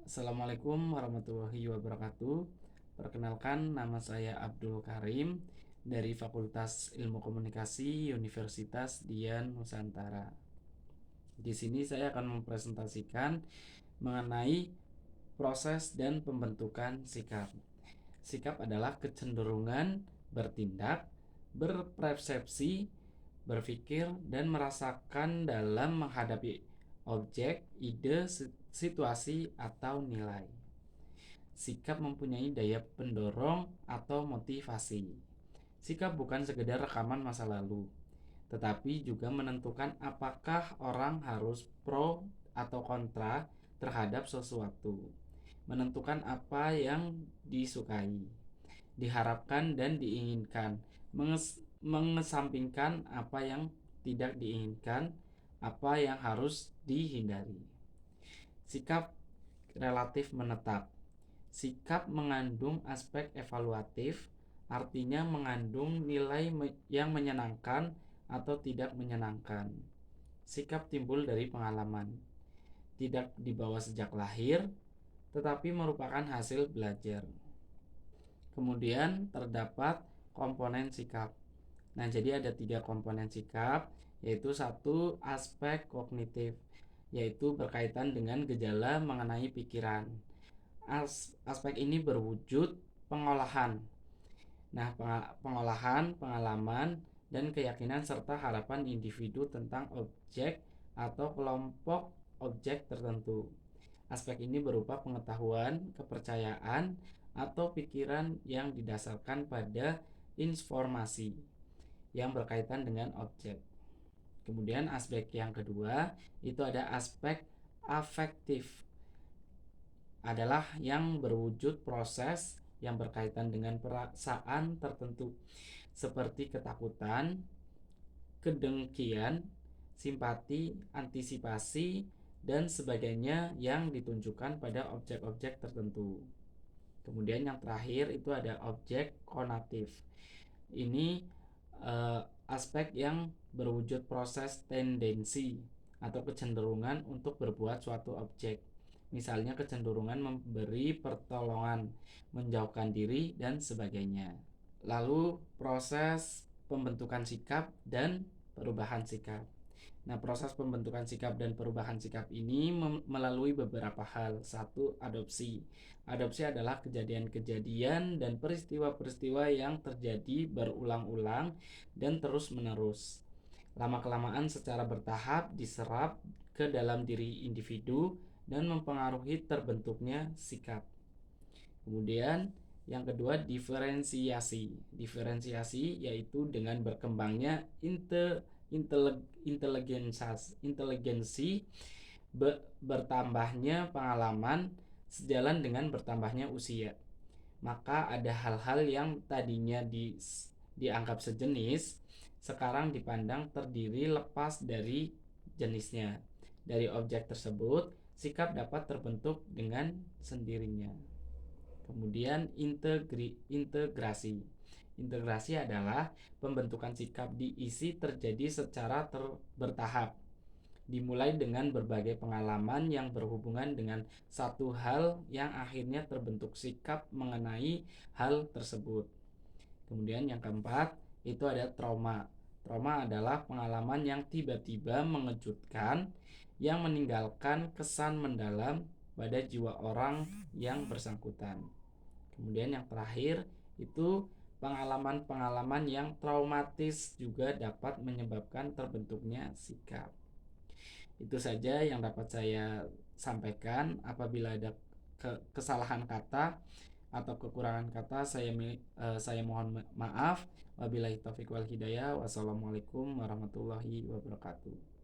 Assalamualaikum warahmatullahi wabarakatuh. Perkenalkan, nama saya Abdul Karim dari Fakultas Ilmu Komunikasi Universitas Dian Nusantara. Di sini saya akan mempresentasikan mengenai proses dan pembentukan sikap. Sikap adalah kecenderungan bertindak, berpersepsi, berpikir, dan merasakan dalam menghadapi objek, ide, situasi, atau nilai. Sikap mempunyai daya pendorong atau motivasi. Sikap bukan sekedar rekaman masa lalu, tetapi juga menentukan apakah orang harus pro atau kontra terhadap sesuatu. Menentukan apa yang disukai, diharapkan, dan diinginkan. Mengesampingkan apa yang tidak diinginkan, apa yang harus dihindari. Sikap relatif menetap. Sikap mengandung aspek evaluatif, artinya mengandung nilai yang menyenangkan atau tidak menyenangkan. Sikap timbul dari pengalaman, tidak dibawa sejak lahir, tetapi merupakan hasil belajar. Kemudian terdapat komponen sikap. Nah, jadi ada 3 komponen sikap, yaitu satu aspek kognitif, yaitu berkaitan dengan gejala mengenai pikiran. Aspek ini berwujud pengolahan. Nah, pengolahan, pengalaman, dan keyakinan serta harapan individu tentang objek atau kelompok objek tertentu. Aspek ini berupa pengetahuan, kepercayaan, atau pikiran yang didasarkan pada informasi yang berkaitan dengan objek. Kemudian aspek yang kedua itu ada aspek afektif, adalah yang berwujud proses yang berkaitan dengan perasaan tertentu seperti ketakutan, kedengkian, simpati, antisipasi, dan sebagainya yang ditunjukkan pada objek-objek tertentu. Kemudian yang terakhir itu ada objek konatif. Ini aspek yang berwujud proses tendensi atau kecenderungan untuk berbuat suatu objek. Misalnya kecenderungan memberi pertolongan, menjauhkan diri, dan sebagainya. Lalu proses pembentukan sikap dan perubahan sikap. Nah, proses pembentukan sikap dan perubahan sikap ini melalui beberapa hal. Satu, adopsi. Adopsi adalah kejadian-kejadian dan peristiwa-peristiwa yang terjadi berulang-ulang dan terus-menerus. Lama-kelamaan secara bertahap diserap ke dalam diri individu dan mempengaruhi terbentuknya sikap. Kemudian yang kedua, diferensiasi. Diferensiasi yaitu dengan berkembangnya inteligensi, bertambahnya pengalaman sejalan dengan bertambahnya usia. Maka ada hal-hal yang tadinya dianggap sejenis, sekarang dipandang terdiri lepas dari jenisnya. Dari objek tersebut, sikap dapat terbentuk dengan sendirinya. Kemudian integrasi. Integrasi adalah pembentukan sikap diisi terjadi secara bertahap. Dimulai dengan berbagai pengalaman yang berhubungan dengan satu hal yang akhirnya terbentuk sikap mengenai hal tersebut. Kemudian yang keempat itu ada trauma. Trauma adalah pengalaman yang tiba-tiba mengejutkan yang meninggalkan kesan mendalam pada jiwa orang yang bersangkutan. Kemudian yang terakhir itu pengalaman-pengalaman yang traumatis juga dapat menyebabkan terbentuknya sikap. Itu saja yang dapat saya sampaikan. Apabila ada kesalahan kata atau kekurangan kata, saya mohon maaf. Wabillahi taufiq wal hidayah. Wassalamualaikum warahmatullahi wabarakatuh.